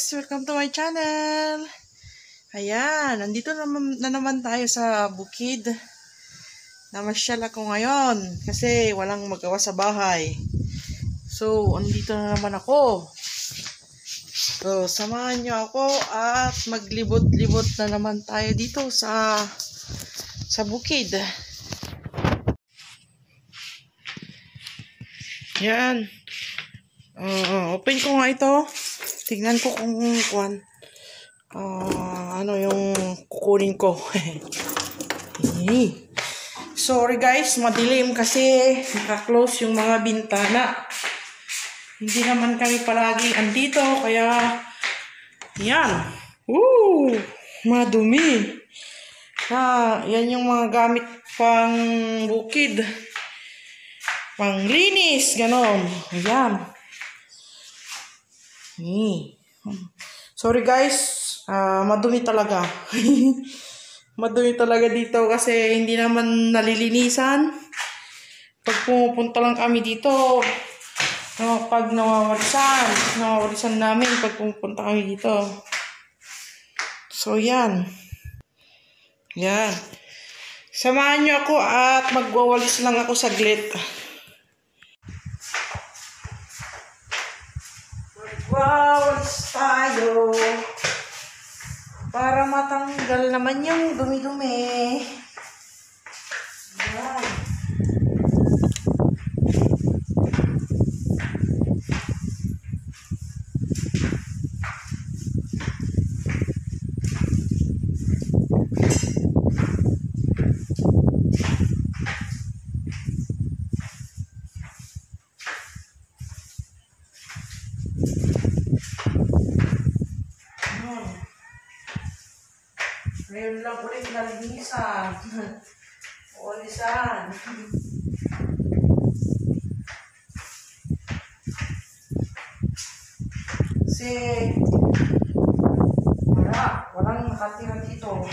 guys! Welcome to my channel! Ayan, nandito na naman tayo sa bukid. Namasyal ako ngayon kasi walang magawa sa bahay. So, andito na naman ako. So, samahan nyo ako at maglibot-libot na naman tayo dito sa bukid. Yan. Open ko nga ito. Tignan ko kung ano yung kukunin ko. Sorry guys, madilim kasi naka-close yung mga bintana. Hindi naman kami palagi andito, kaya yan. Madumi. Yan yung mga gamit pang bukid. Panglinis, ganon. Ayan. Sorry guys, madumi talaga. Madumi talaga dito kasi hindi naman nalilinisan. Pag pumupunta lang kami dito, pag nawawalisan namin pag pumupunta kami dito. So yan. Yan. Samahan nyo ako at magwawalis lang ako saglit. Magwawalis tayo para matanggal naman yung dumi-dumi. Yan. Ngayon lang ulit nalinisan. Ulisan. Kasi walang nakatira dito.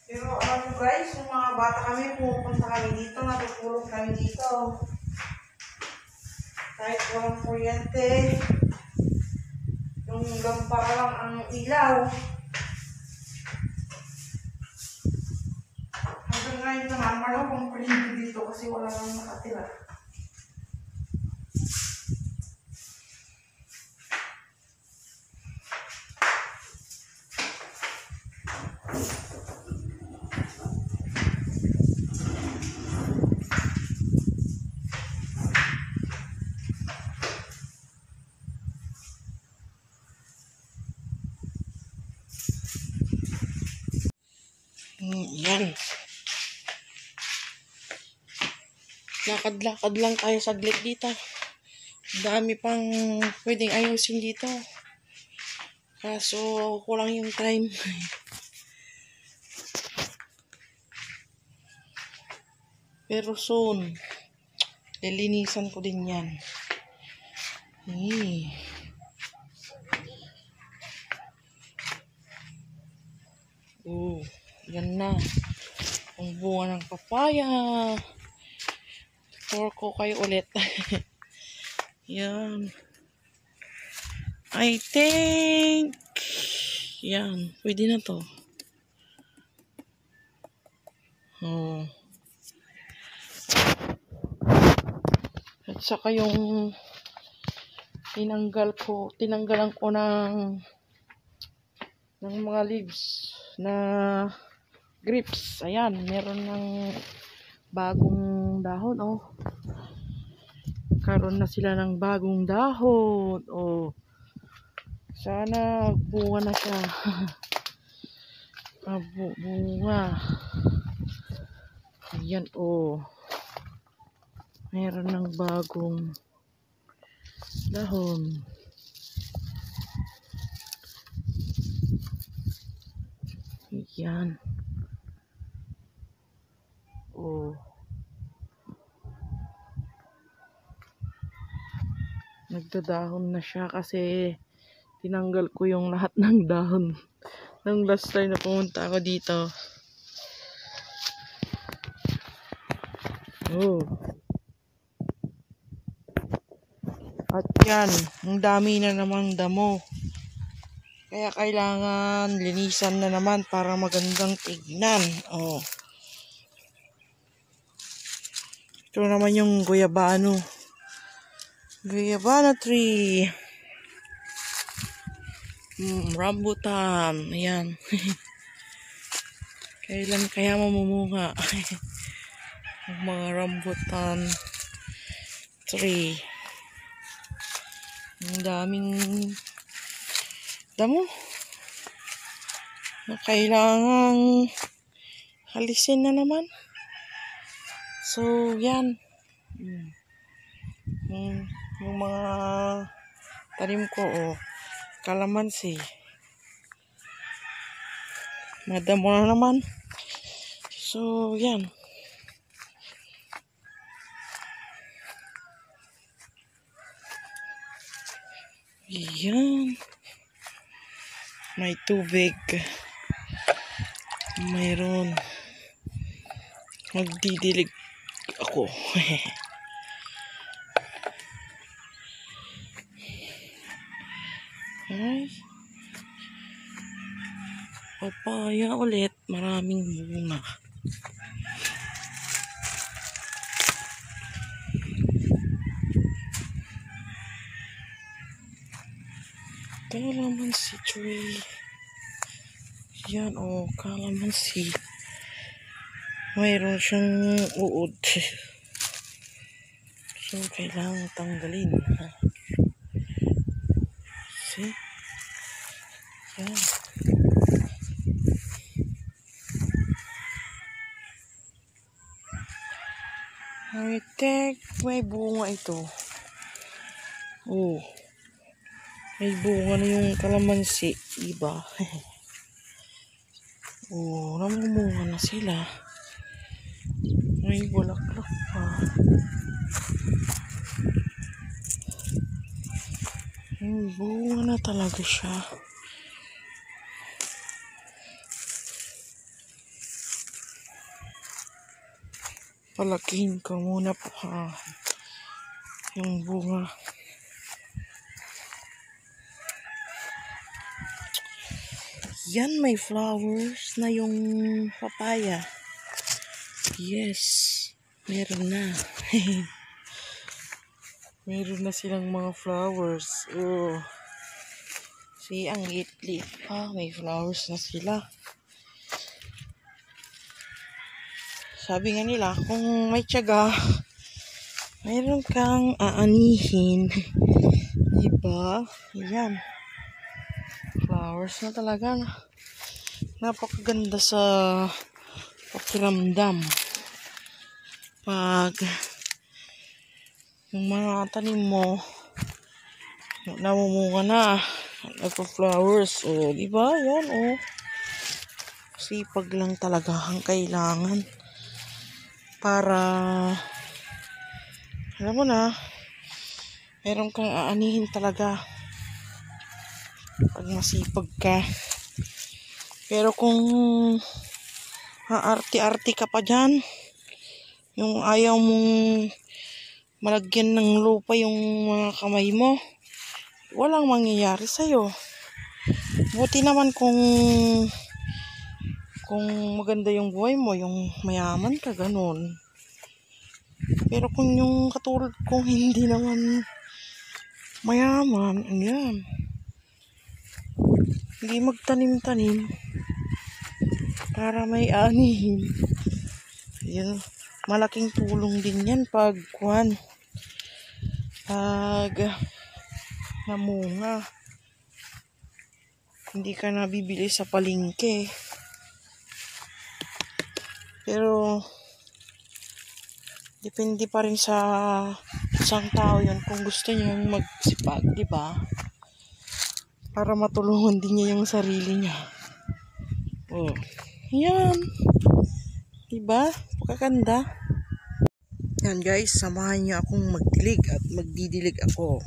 Pero alam nyo guys, yung mga bata kami, pupunta kami dito, natutulog kami dito. Kahit walang kuryente, yung lampara lang ang ilaw. Hanggang ngayon naman, malawang kuryente dito kasi wala nang nakatira. Yan. Lakad-lakad lang tayo saglit dito. Dami pang pwedeng ayusin dito. Kaso kulang yung time. Pero soon, lilinisan ko din yan. Yan na. Ang bunga ng papaya. Tour ko kayo ulit. Yan. I think yan. Pwede na to. At saka yung tinanggalan ko ng mga leaves na grips. Ayan, meron ng bagong dahon. Karoon na sila ng bagong dahon. Sana bunga na siya. Bunga. Ayan, meron ng bagong dahon. Ayan. Nagdadahon na siya kasi tinanggal ko yung lahat ng dahon nung last time na pumunta ako dito. At yan, ang dami na namang damo. Kaya kailangan linisan na naman para magandang tignan. Oh. Ito naman yung guyabano. Guyabano tree. Rambutan. Ayan. Kailan kaya mamumunga? Mga rambutan tree. Ang daming damo na kailangang alisin na naman. So, yan. Yung mga tanim ko, kalamansi. Madamo na naman. So, yan. Yan. May tubig. Mayroon. Magdidilig ako. Ay. Papaya ulit. Maraming bunga. Kalamansi tree. Yan kalamansi. Mayroon siyang uod. So, kailangan tanggalin. See? Yan. May bunga ito. May bunga na yung kalamansi. Diba? Namumunga na sila. May bulaklak pa. Bunga na talaga siya. Palakihin ko muna pa yung bunga. Yan, may flowers na yung papaya. Yes, meron na. Meron na silang mga flowers. See, ang liit-liit pa. May flowers na sila. Sabi nga nila, kung may tiyaga, mayroon kang aanihin. Diba? Yan. Flowers na talaga. Napakaganda sa pakiramdam. Pag yung mga tanim mo, namumunga na. Nagpa-flowers. Diba? Yan, sipag lang talaga ang kailangan. Para, alam mo na, meron kang aanihin talaga. Pag masipag ka. Pero kung aarti-arti ka pa dyan, yung ayaw mong malagyan ng lupa yung mga kamay mo, walang mangyayari sa'yo. Buti naman kung maganda yung buhay mo, yung mayaman ka, ganun. Pero kung yung katulad kong hindi naman mayaman, yan. Hindi magtanim-tanim para may anihin. Yan. Malaking tulong din yan pag namunga. Hindi ka nabibili sa palengke. Pero depende pa rin sa isang tao yun kung gusto niyang magsipag, di ba? Para matulungan din niya yung sarili niya. Yan. Diba? Pakaganda. Yan guys, samahan niyo akong magdilig at magdidilig ako.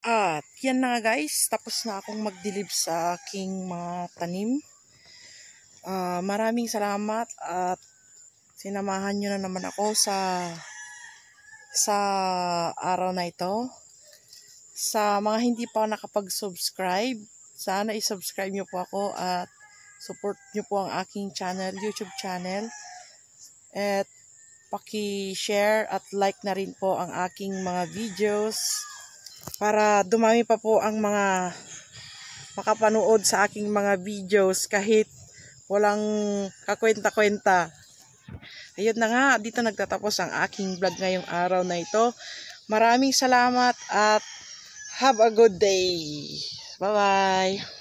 At yan na nga guys, tapos na akong magdilib sa aking mga tanim. Maraming salamat at sinamahan nyo na naman ako sa araw na ito. Sa mga hindi pa nakapag-subscribe, sana i-subscribe nyo po ako at support nyo po ang aking channel, YouTube channel. At paki-share at like na rin po ang aking mga videos para dumami pa po ang mga makapanood sa aking mga videos kahit walang kakwenta-kwenta. Ayun na nga, dito nagtatapos ang aking vlog ngayong araw na ito. Maraming salamat at have a good day. Bye-bye.